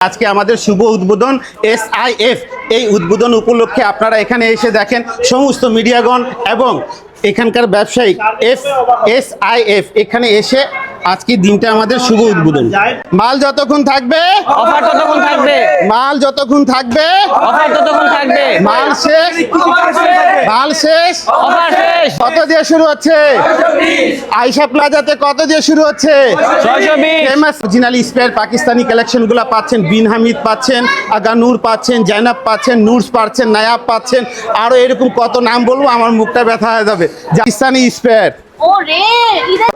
আজকে আমাদের শুভ উদ্বোধন SIF এই উদ্বোধন উপলক্ষে আপনারা এখানে এসে দেখেন সমস্ত মিডিয়াগণ এবং এখানকার ব্যবসায়িক SIF এখানে এসে আজকে দিনটা আমাদের শুভ উদ্বোধন। মাল যতক্ষণ থাকবে অফার ততক্ষণ থাকবে, মাল যতক্ষণ থাকবে অফার ততক্ষণ থাকবে, মাল শেষ অফার শেষ। কত দিয়ে শুরু হচ্ছে? আয়শা প্লাজাতে কত দিয়ে শুরু হচ্ছে? 620। ফেমাস অরিজিনাল স্পেয়ার পাকিস্তানি কালেকশনগুলো পাচ্ছেন। বিন হামিদ পাচ্ছেন, আগা নূর পাচ্ছেন, জাইনাব পাচ্ছেন, নূরস পাচ্ছেন, নায়াব পাচ্ছেন, আরো এরকম কত নাম বলবো আমার মুখটা ব্যথা হয়ে যাবে। পাকিস্তানি স্পেয়ার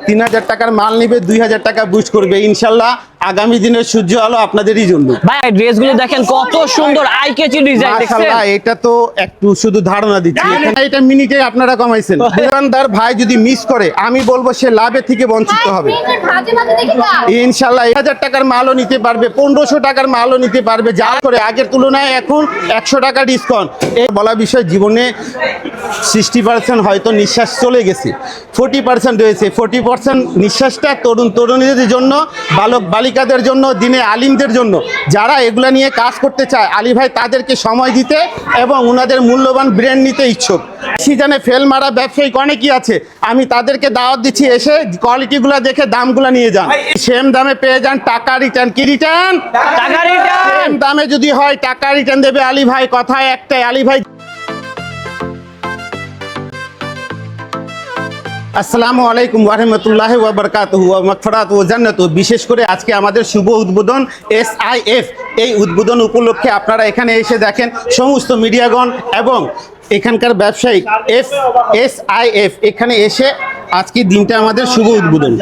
3000 টাকার মাল নিবে, 2000 টাকা বুস্ট করবে ইনশাল্লাহ। আগামী দিনের সূর্য আলো আপনাদেরই জন্য। ভাই ড্রেসগুলো দেখেন কত সুন্দর আই ক্যাচি ডিজাইন দেখছেন। মাশাআল্লাহ, এটা তো একটু শুধু ধারণা দিচ্ছি, এটা মিনিটে আপনারা কমাইছেন। দোকানদার ভাই যদি মিস করে আমি বলবো সে লাভে থেকে বঞ্চিত হবে ইনশাল্লাহ। 1000 টাকার মালও নিতে পারবে, 1500 টাকার মালও নিতে পারবে, যা করে আগের তুলনায় এখন 100 টাকা ডিসকাউন্ট। এই বলা বিষয়, জীবনে 60% হয়তো নিঃশ্বাস চলে গেছে, 40% রয়েছে। 40% নিঃশ্বাসটা তরুণ তরুণীদের জন্য, বালক বালিকাদের জন্য, দিনে আলিমদের জন্য, যারা এগুলা নিয়ে কাজ করতে চায় আলী ভাই তাদেরকে সময় দিতে এবং ওনাদের মূল্যবান ব্র্যান্ড নিতে ইচ্ছুক। সিজনে ফেল মারা ব্যবসায়িক অনেকই আছে, আমি তাদেরকে দাওয়াত দিচ্ছি এসে কোয়ালিটিগুলো দেখে দামগুলো নিয়ে যান। সেম দামে পেয়ে যান টাকা রিটার্ন। কি রিটার্ন? টাকা রিটার্ন। সেম দামে যদি হয় টাকা রিটার্ন দেবে আলী ভাই। কথায় একটাই, আলী ভাই। আসসালামু আলাইকুম ওয়া রাহমাতুল্লাহি ওয়া বারাকাতুহু ওয়া মাগফিরাতুহু ওয়া জান্নাতুহু। বিশেষ করে আজকে আমাদের শুভ উদ্বোধন SIF এই উদ্বোধন উপলক্ষে আপনারা এখানে এসে দেখেন সমস্ত মিডিয়াগণ এবং এখানকার ব্যবসায়িক SIF এখানে এসে আজকে দিনটা আমাদের শুভ উদ্বোধন।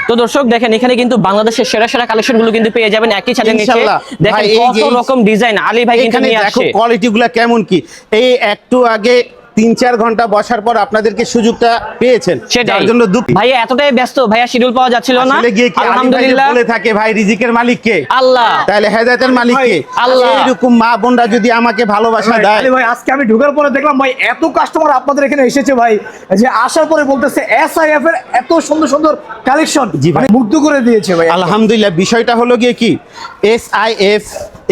তো দর্শক দেখেন এখানে কিন্তু বাংলাদেশের সেরা সেরা কালেকশনগুলো কিন্তু পেয়ে যাবেন একই ছাদের নিচে। দেখেন কত রকম ডিজাইন আলী ভাই কিন্তু নিয়ে আসে। দেখো কোয়ালিটিগুলো কেমন কি। এই একটু আগে 3-4 ঘন্টা বসার পর আপনাদেরকে সুযোগটা পেয়েছেন, যার জন্য দুঃখ। ভাইয়া এতটাই ব্যস্ত, ভাইয়া শিডিউল পাওয়া যাচ্ছিল না। আলহামদুলিল্লাহ বলে থাকে ভাই রিজিকের মালিক কে? আল্লাহ। তাহলে হেদায়েতের মালিক কে? আল্লাহ। এইরকম মা বোনরা যদি আমাকে ভালোবাসা দেয়। আলী ভাই আজকে আমি ঢোকার পরে দেখলাম ভাই এত কাস্টমার আপনাদের এখানে এসেছে ভাই, যে আসার পরে বলতেছে SIF এর এত সুন্দর সুন্দর কালেকশন মানে মুগ্ধ করে দিয়েছে ভাই। আলহামদুলিল্লাহ। বিষয়টা হলো গিয়ে কি, SIF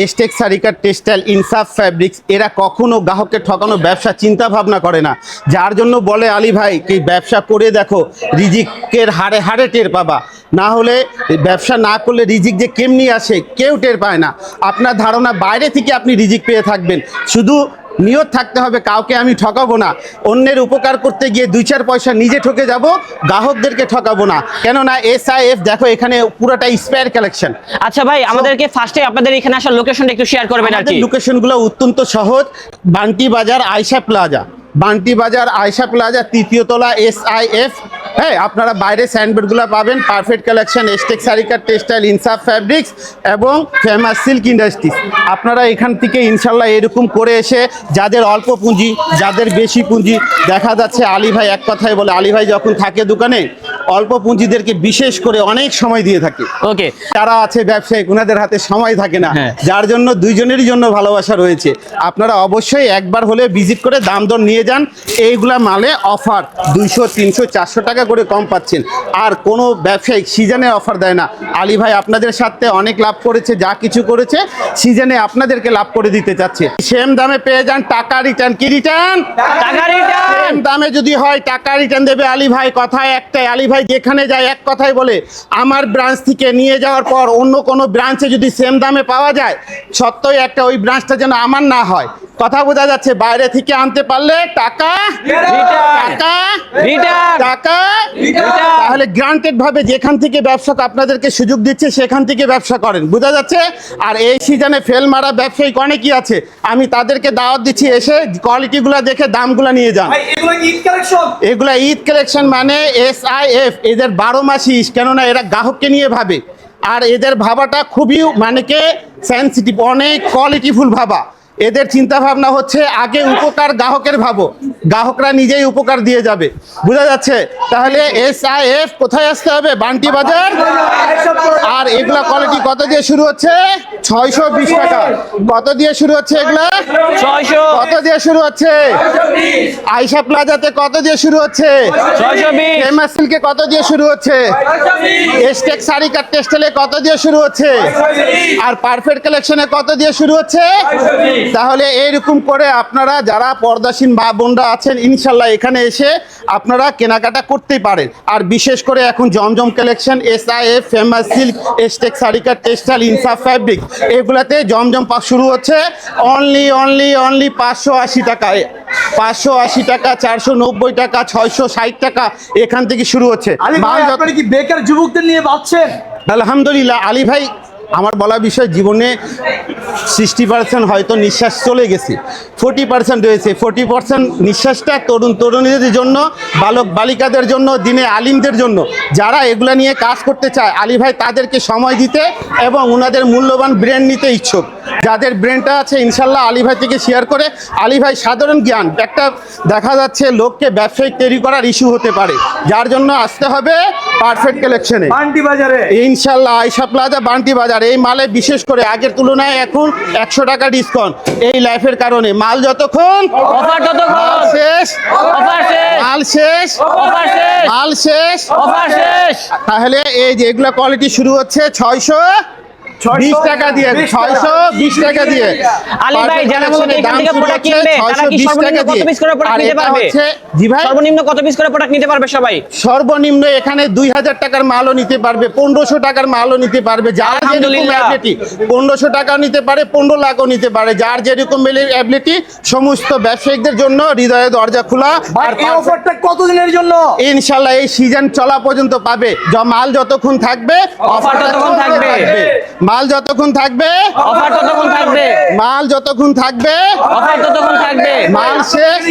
এস্টেক সারিকা টেক্সটাইল ইনসাফ ফ্যাব্রিক্স এরা কখনো গ্রাহককে ঠকানো ব্যবসা চিন্তা ভাবনা করে না, যার জন্য বলে আলী ভাই কি ব্যবসা করে দেখো, রিজিকের হাড়ে হাড়ে টের পাবা। না হলে ব্যবসা না করলে রিজিক যে কেমনি আসে কেউ টের পায় না। আপনার ধারণা বাইরে থেকে আপনি রিজিক পেয়ে থাকবেন, শুধু নিয়ত থাকতে হবে কাউকে আমি ঠকাবো না। অন্যের উপকার করতে গিয়ে 2-4 পয়সা নিজে ঠকে যাব, গ্রাহকদেরকে ঠকাবো না। কেননা SIF দেখো এখানে পুরোটা স্পেয়ার কালেকশন। আচ্ছা ভাই আমাদেরকে ফার্স্টে আপনাদের এখানে আসার লোকেশনটা একটু শেয়ার করবেন আর কি। লোকেশনগুলো অত্যন্ত সহজ। বান্টি বাজার আয়শা প্লাজা, বান্টি বাজার আয়শা প্লাজা 3য় তলা SIF। হ্যাঁ, আপনারা বাইরে সাইনবোর্ডগুলো পাবেন। পারফেক্ট কালেকশন, এস্টেক সারিকা টেক্সটাইল ইনসাফ ফ্যাব্রিক্স এবং ফেমাস সিল্ক ইন্ডাস্ট্রিজ। আপনারা এখান থেকে ইনশাল্লাহ এরকম করে এসে, যাদের অল্প পুঁজি, যাদের বেশি পুঁজি, দেখা যাচ্ছে আলী ভাই এক কথায় বলে, আলী ভাই যখন থাকে দোকানে অল্প পুঁজিদেরকে বিশেষ করে অনেক সময় দিয়ে থাকে। ওকে, তারা আছে ব্যবসায়িক, ওনাদের হাতে সময় থাকে না, যার জন্য দুইজনেরই জন্য ভালোবাসা রয়েছে। আপনারা অবশ্যই একবার হলে ভিজিট করে দাম দর নিয়ে যান। এইগুলা মালে অফার 200, 300, 400 টাকা করে কম পাচ্ছেন। আর কোনো ব্যবসায়িক সিজনে অফার দেয় না। আলী ভাই আপনাদের সাথে অনেক লাভ করেছে, যা কিছু করেছে সিজনে আপনাদেরকে লাভ করে দিতে চাচ্ছে। সেম দামে পেয়ে যান টাকা রিটার্ন। কি রিটার্ন? টাকা রিটার্ন। সেম দামে যদি হয় টাকা রিটার্ন দেবে আলী ভাই। কথায় একটাই, আলী ভাই যেখানে যায় এক কথাই বলে, আমার ব্রাঞ্চ থেকে নিয়ে যাওয়ার পর অন্য কোনো ব্রাঞ্চে যদি সেম দামে পাওয়া যায়, সত্যই একটা ওই ব্রাঞ্চটা যেন আমার না হয়। কথা বোঝা যাচ্ছে? বাইরে থেকে আনতে পারলে টাকা টাকা টাকা, তাহলে গ্রান্টেড ভাবে যেখান থেকে ব্যবসা আপনাদেরকে সুযোগ দিচ্ছে সেখান থেকে ব্যবসা করেন। বোঝা যাচ্ছে? আর এই সিজনে ফেল মারা ব্যবসায়িক অনেকই আছে, আমি তাদেরকে দাওয়াত দিচ্ছি এসে কোয়ালিটিগুলো দেখে দামগুলো নিয়ে যান। এগুলা ঈদ কালেকশন মানে SIF এদের 12 মাসই, কেননা এরা গ্রাহককে নিয়ে ভাবে। আর এদের ভাবাটা খুবই মানে কে সেন্সিটিভ, অনেক কোয়ালিটিফুল ভাবা। এদের চিন্তা ভাবনা হচ্ছে আগে উপকার গ্রাহকের ভাবো। গ্রাহকরা নিজেই উপকার দিয়ে যাবে। বোঝা যাচ্ছে? তাহলে SIF কোথায় আসতে হবে? বান্টি বাজার। আর এগুলা কোয়ালিটি কত দিয়ে শুরু হচ্ছে? 620 টাকা। কত দিয়ে শুরু হচ্ছে এগুলা? 600, কত দিয়ে শুরু হচ্ছে? আয়শা প্লাজাতে কত দিয়ে শুরু হচ্ছে? 620, ফেমাস সিল্কে কত দিয়ে শুরু হচ্ছে? এস্টেক সারিকা টেক্সটাইলে কত দিয়ে শুরু হচ্ছে? আর পারফেক্ট কালেকশনে কত দিয়ে শুরু হচ্ছে? তাহলে এইরকম করে আপনারা যারা পর্দাসীন মা বোনরা আছেন ইনশাল্লাহ এখানে এসে আপনারা কেনাকাটা করতেই পারেন। আর বিশেষ করে এখন Zamzam collection, SIF, famous silk, এস্টেক সারিকা টেক্সটাইল, ইনসাফ ফ্যাব্রিক, এগুলাতে জমজম শুরু হচ্ছে অনলি 580 টাকায়। 580 টাকা, 490 টাকা, 660 টাকা, এখান থেকে শুরু হচ্ছে। আলী ভাই, মাল যত- আপনারা কি বেকার যুবকদের নিয়ে ভাবছেন? আলহামদুলিল্লাহ আলী ভাই, আমার বলা বিষয় জীবনে 60% হয়তো নিঃশ্বাস চলে গেছে, 40% রয়েছে। 40% নিঃশ্বাসটা তরুণ তরুণীদের জন্য, বালক বালিকাদের জন্য, দিনে আলিমদের জন্য, যারা এগুলা নিয়ে কাজ করতে চায় আলী ভাই তাদেরকে সময় দিতে এবং ওনাদের মূল্যবান ব্রেন নিতে ইচ্ছুক। যাদের ব্রেনটা আছে ইনশাল্লাহ আলী ভাই থেকে শেয়ার করে। আলী ভাই সাধারণ জ্ঞান, একটা দেখা যাচ্ছে লোককে ব্যবসায়িক তৈরি করার ইস্যু হতে পারে, যার জন্য আসতে হবে পারফেক্ট কালেকশনে বান্টি বাজারে ইনশাল্লাহ। আয়শা প্লাজা, বান্টি বাজার, এই মালে বিশেষ করে আগের তুলনায় এখন 100 টাকা ডিসকাউন্ট এই লাইফের কারণে। মাল যতক্ষণ অফার ততক্ষণ, মাল শেষ, অফার শেষ, মাল শেষ, অফার শেষ, মাল শেষ, অফার শেষ। তাহলে এই যে এগুলা কোয়ালিটি শুরু হচ্ছে 620 টাকা দিয়ে, 620 টাকা দিয়ে। আলী ভাই, যারা মূলত এখান থেকে প্রোডাক্ট কিনবে তারা কি 620 সর্বনিম্ন টাকা কত দিয়ে। পিস করে আর প্রোডাক্ট নিতে এটা পারবে? হচ্ছে, জি ভাই, সর্বনিম্ন কত পিস করে প্রোডাক্ট নিতে পারবে সবাই? সর্বনিম্ন এখানে 2000 টাকার মালও নিতে পারবে, 1500 টাকার মালও নিতে পারবে। যার যেরকম আলহামদুলিল্লাহ। অ্যাবিলিটি 1500 টাকাও নিতে পারে, 15 লাখও নিতে পারে। যার যেরকম অ্যাবিলিটি, সমস্ত ব্যবসায়িকদের জন্য হৃদয়ে দরজা খোলা। ভাই, আর এই অফারটা কতদিনের জন্য? ইনশাল্লাহ এই সিজন চলা পর্যন্ত পাবে। মাল যতক্ষণ থাকবে অফার ততক্ষণ থাকবে। মাল যতক্ষণ থাকবে, অফার ততক্ষণ থাকবে, মাল যতক্ষণ থাকবে, অফার ততক্ষণ থাকবে, মাল শেষ,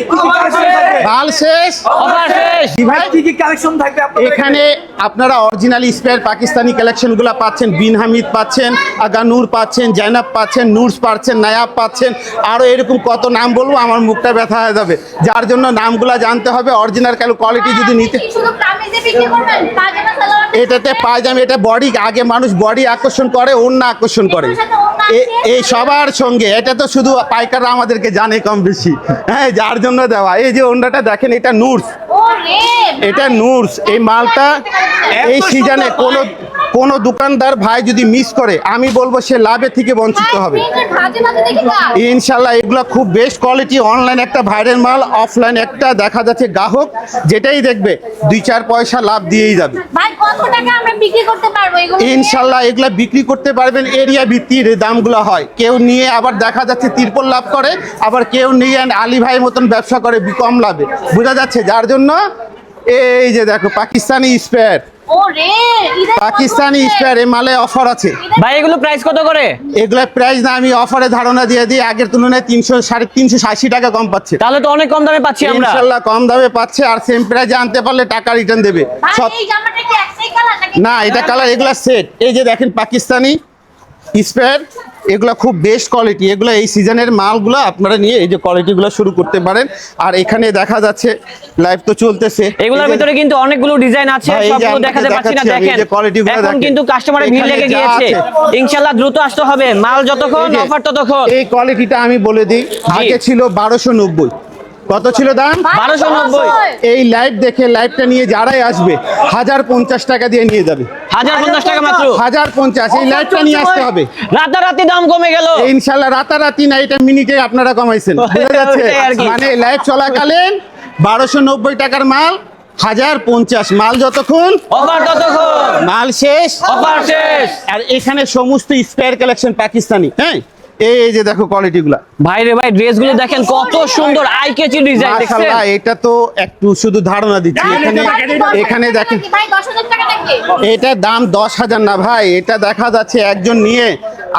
মাল শেষ। অফার শেষ। জি ভাই, কি কি কালেকশন থাকবে আপনাদের এখানে আপনারা অরিজিনাল স্পেয়ার পাকিস্তানি কালেকশনগুলো পাচ্ছেন। বিন হামিদ পাচ্ছেন, আগা নূর পাচ্ছেন, জাইনাব পাচ্ছেন, নূরস পাচ্ছেন, নায়াব পাচ্ছেন, আরও এরকম কত নাম বলবো আমার মুখটা ব্যথা হয়ে যাবে। যার জন্য নামগুলো জানতে হবে। অরিজিনাল কোয়ালিটি যদি নিতে, শুধু কামিজে বিক্রি করবেন, পাজামা সালোয়ার এটাতে পায়জামা, এটা বডি, আগে মানুষ বডি আকর্ষণ করে, ওড়না আকর্ষণ করে। এই সবার সঙ্গে এটা তো শুধু পাইকাররা আমাদেরকে জানে কম বেশি, হ্যাঁ, যার জন্য দেওয়া। এই যে ওড়নাটা দেখেন, এটা নূরস, ওরে এটা নূরস। এই মালটা এই সিজনে কোনো দোকানদার ভাই যদি মিস করে আমি বলবো সে লাভে থেকে বঞ্চিত হবে। ভাজে ভাজে দেখি না ইনশাল্লাহ এগুলো খুব বেস্ট কোয়ালিটি। অনলাইন একটা ভাইরাল মাল, অফলাইন একটা দেখা যাচ্ছে গ্রাহক যেটাই দেখবে 2-4 পয়সা লাভ দিয়েই যাবে। ভাই কত টাকা আমরা বিক্রি করতে পারবো এগুলো? ইনশাল্লাহ এগুলা বিক্রি করতে পারবেন। এরিয়া ভিত্তিক দামগুলো হয়। কেউ নিয়ে আবার দেখা যাচ্ছে তিরপল লাভ করে, আবার কেউ নিয়ে আলী ভাইয়ের মতন ব্যবসা করে কম লাভে। বোঝা যাচ্ছে? যার জন্য এই যে দেখো পাকিস্তানি স্পেয়ার, ওরে পাকিস্তানি স্পেয়ার, এই মালে অফার আছে। ভাই এগুলো প্রাইস কত করে? এগুলা প্রাইস না আমি অফারে ধারণা দিয়ে দিই, আগের তুলনায় 300-380 টাকা কম পাচ্ছে। তাহলে তো অনেক কম দামে পাচ্ছি আমরা। ইনশাল্লাহ কম দামে পাচ্ছে। আর সেম প্রাইসে আনতে পারলে টাকা রিটার্ন দেবে। ভাই সব এই জামাটা কি একটাই কালার নাকি? না, এটা কালার, এগুলা সেট। এই যে দেখেন পাকিস্তানি স্পেয়ার, এগুলা খুব বেস্ট কোয়ালিটি। এগুলা এই সিজনের মালগুলো আপনারা নিয়ে এই যে কোয়ালিটিগুলো শুরু করতে পারেন। আর এখানে দেখা যাচ্ছে লাইভ তো চলতেছে, এগুলোর ভিতরে কিন্তু অনেকগুলো ডিজাইন আছে, ভাই, এই যে সবগুলো আপনাকে দেখাতে পারছি না। দেখাচ্ছি আমি, দেখেন এই যে কোয়ালিটিগুলো এখন দেখেন। কিন্তু কাস্টমারের ভিড় এখানে লেগে যা গিয়েছে। আছে। ইনশাআল্লাহ দ্রুত আসতে হবে। মাল যতক্ষণ, এই যে, অফার ততক্ষণ। এই কোয়ালিটিটা আমি বলে দিই, আগে ছিল 1290। কত ছিল দাম? 1290। এই লাইভ দেখে লাইভটা নিয়ে যারাই আসবে 1050 টাকা দিয়ে নিয়ে যাবে। 1050 টাকা মাত্র। 1050 এই লাইভটা নিয়ে আসতে হবে। রাতারাতি দাম কমে গেল। ইনশাল্লাহ রাতারাতি না, এটা মিনিটে আপনারা কমাইছেন। বুঝা যাচ্ছে? ওইটাই আর কি। মানে লাইভ চলাকালীন 1290 টাকার মাল 1050। মাল যতক্ষণ, অফার ততক্ষণ, মাল শেষ, অফার শেষ। আর এখানে সমস্ত স্পেয়ার কালেকশন পাকিস্তানি। হ্যাঁ, এই যে দেখো কোয়ালিটিগুলো, ভাই রে ভাই, ড্রেসগুলো দেখেন কত সুন্দর, আই ক্যাচি ডিজাইন। দেখছেন? মাশাআল্লাহ। এটা তো একটু শুধু ধারণা দিচ্ছি। এখানে দেখেন, ভাই 10,000 টাকা নাকি? এটা দাম 10,000 না ভাই, এটা দেখা যাচ্ছে একজন নিয়ে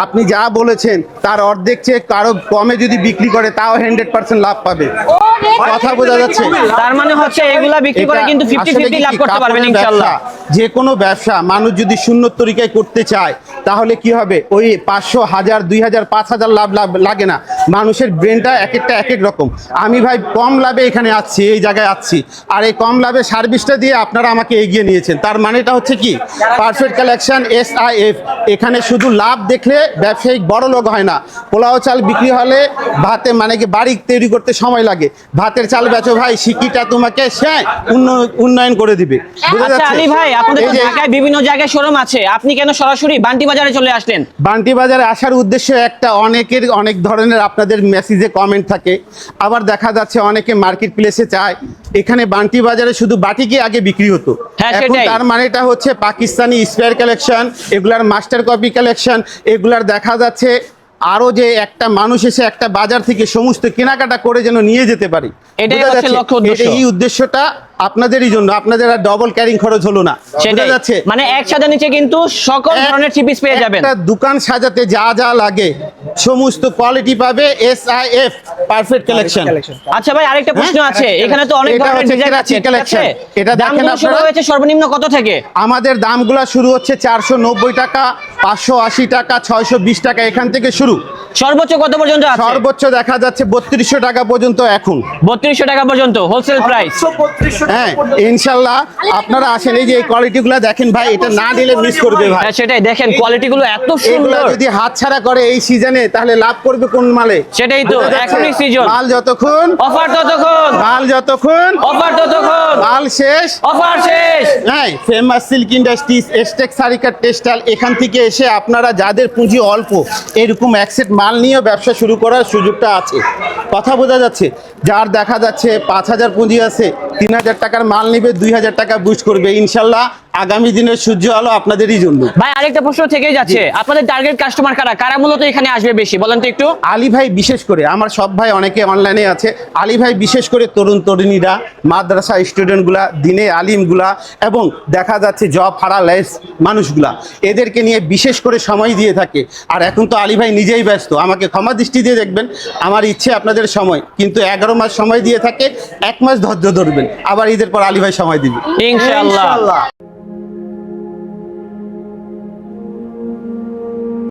আপনি যা বলেছেন তার অর্ধেক চেয়ে কারো কমে যদি বিক্রি করে তাও 100% লাভ পাবে। ওরে কথা বোঝা যাচ্ছে? তার মানে হচ্ছে এগুলা বিক্রি করে এটা কিন্তু আসলে 50-50 লাভ কি করতে পারবেন কাপড়ের ইনশাআল্লাহ। ব্যবসা, যে কোনো ব্যবসা মানুষ যদি সুন্নত তরিকায় করতে চায় তাহলে কি হবে, ওই 500, 1000, 2000, 5000 লাভ লাগে না। মানুষের ব্রেনটা এক একটা এক এক রকম। আমি ভাই কম লাভে এখানে আসছি, এই জায়গায় আসছি, আর এই কম লাভে সার্ভিসটা দিয়ে আপনারা আমাকে এগিয়ে নিয়েছেন। তার মানেটা হচ্ছে কি, পারফেক্ট কালেকশন SIF। এখানে শুধু লাভ দেখলে ব্যবসায়িক বড় লোক হয় না। পোলাও চাল বিক্রি হলে ভাতে মানে কি বাড়ি তৈরি করতে সময় লাগে, ভাতের চাল বেচো ভাই, শিকিটা তোমাকে সে উন্নয়ন করে দিবে। বুঝা আচ্ছা যাচ্ছে? আলী ভাই, আপনাদের এই তো যে ঢাকায় বিভিন্ন জায়গায় শোরুম আছে, আপনি কেন সরাসরি বান্টি বাজারে চলে আসলেন? বান্টি বাজারে আসার উদ্দেশ্য একটা, অনেকের অনেক ধরনের আপনাদের মেসেজে কমেন্ট থাকে, আবার দেখা যাচ্ছে অনেকে মার্কেট প্লেসে চায় এখানে বান্টি বাজারে শুধু বাটিকে আগে বিক্রি হতো, হ্যাঁ, এখন সেটাই। তার মানেটা হচ্ছে পাকিস্তানি স্পেয়ার কালেকশন, এগুলার মাস্টার কপি কালেকশন, এগুলার দেখা যাচ্ছে আরো যে একটা মানুষ এসে একটা বাজার থেকে সমস্ত কেনাকাটা করে যেন নিয়ে যেতে পারি। এটাই বোঝা হচ্ছে যাচ্ছে? লক্ষ্য উদ্দেশ্য। এই উদ্দেশ্যটা আপনাদেরই জন্য, আপনাদের আর ডবল ক্যারিং খরচ হলো না। বোঝা সেটাই, যাচ্ছে? মানে একসাথে নিচে কিন্তু সকল ধরনের থ্রি পিস পেয়ে যাবেন। একটা দোকান সাজাতে যা যা লাগে সমস্ত কোয়ালিটি পাবে SIF পারফেক্ট কালেকশন। আচ্ছা ভাই, আরেকটা প্রশ্ন আছে, এখানে তো অনেক এটা ধরনের হচ্ছে ডিজাইন কেরাচি আছে, ঠিক collection। আছে? এটা দেখেন দামগুলো শুরু আপনারা। হয়েছে সর্বনিম্ন কত থেকে? আমাদের দামগুলো শুরু হচ্ছে 490 টাকা, 580 টাকা, 620 টাকা, এখান থেকে শুরু। সর্বোচ্চ কত পর্যন্ত আছে? সর্বোচ্চ দেখা যাচ্ছে 3200 টাকা পর্যন্ত এখন। 3200 টাকা পর্যন্ত হোলসেল প্রাইস। 3200 টাকা হ্যাঁ, পর্যন্ত। ইনশাল্লাহ আপনারা আসেন। এই যে এই কোয়ালিটিগুলো দেখেন ভাই, এটা না নিলে মিস করবে ভাই। হ্যাঁ সেটাই, দেখেন কোয়ালিটিগুলো এত এগুলা সুন্দর। যদি হাতছাড়া করে এই সিজনে, তাহলে লাভ করবে কোন মালে? সেটাই তো, বোঝা যাচ্ছে? এখনই সিজন। মাল যতক্ষণ, অফার ততক্ষণ, মাল যতক্ষণ, অফার ততক্ষণ, মাল শেষ। অফার শেষ। হ্যাঁ, ফেমাস সিল্ক ইন্ডাস্ট্রিজ, এস্টেক সারিকা টেক্সটাইল, এখান থেকে এসে আপনারা যাদের পুঁজি অল্প, এরকম অ্যাকসেট মাল নিয়েও ব্যবসা শুরু করার সুযোগটা আছে। কথা বোঝা যাচ্ছে? যার দেখা যাচ্ছে 5000 পুঁজি আছে, 3000 টাকার মাল নিবে, 2000 টাকা বুস্ট করবে। ইনশাল্লাহ আগামী দিনের সূর্য আলো আপনাদেরই জন্য। ভাই আরেকটা প্রশ্ন থেকেই যাচ্ছে, আপনাদের টার্গেট কাস্টমার কারা, কারা মূলত এখানে আসবে বেশি, বলেন তো একটু। আলী ভাই বিশেষ করে, আমার সব ভাই অনেকে অনলাইনে আছে, আলী ভাই বিশেষ করে তরুণ তরুণীরা, মাদ্রাসা স্টুডেন্টগুলা, দিনে আলিমগুলা, এবং দেখা যাচ্ছে জব হারালেস মানুষগুলা, এদেরকে নিয়ে বিশেষ করে সময় দিয়ে থাকে। আর এখন তো আলী ভাই নিজেই ব্যস্ত, আমাকে ক্ষমা দৃষ্টি দিয়ে দেখবেন, আমার ইচ্ছে আপনাদের সময়, কিন্তু 11 মাস সময় দিয়ে থাকে, 1 মাস ধৈর্য ধরবেন, আবার ঈদের পর আলী ভাই সময় দিবে। ইনশাআল্লাহ।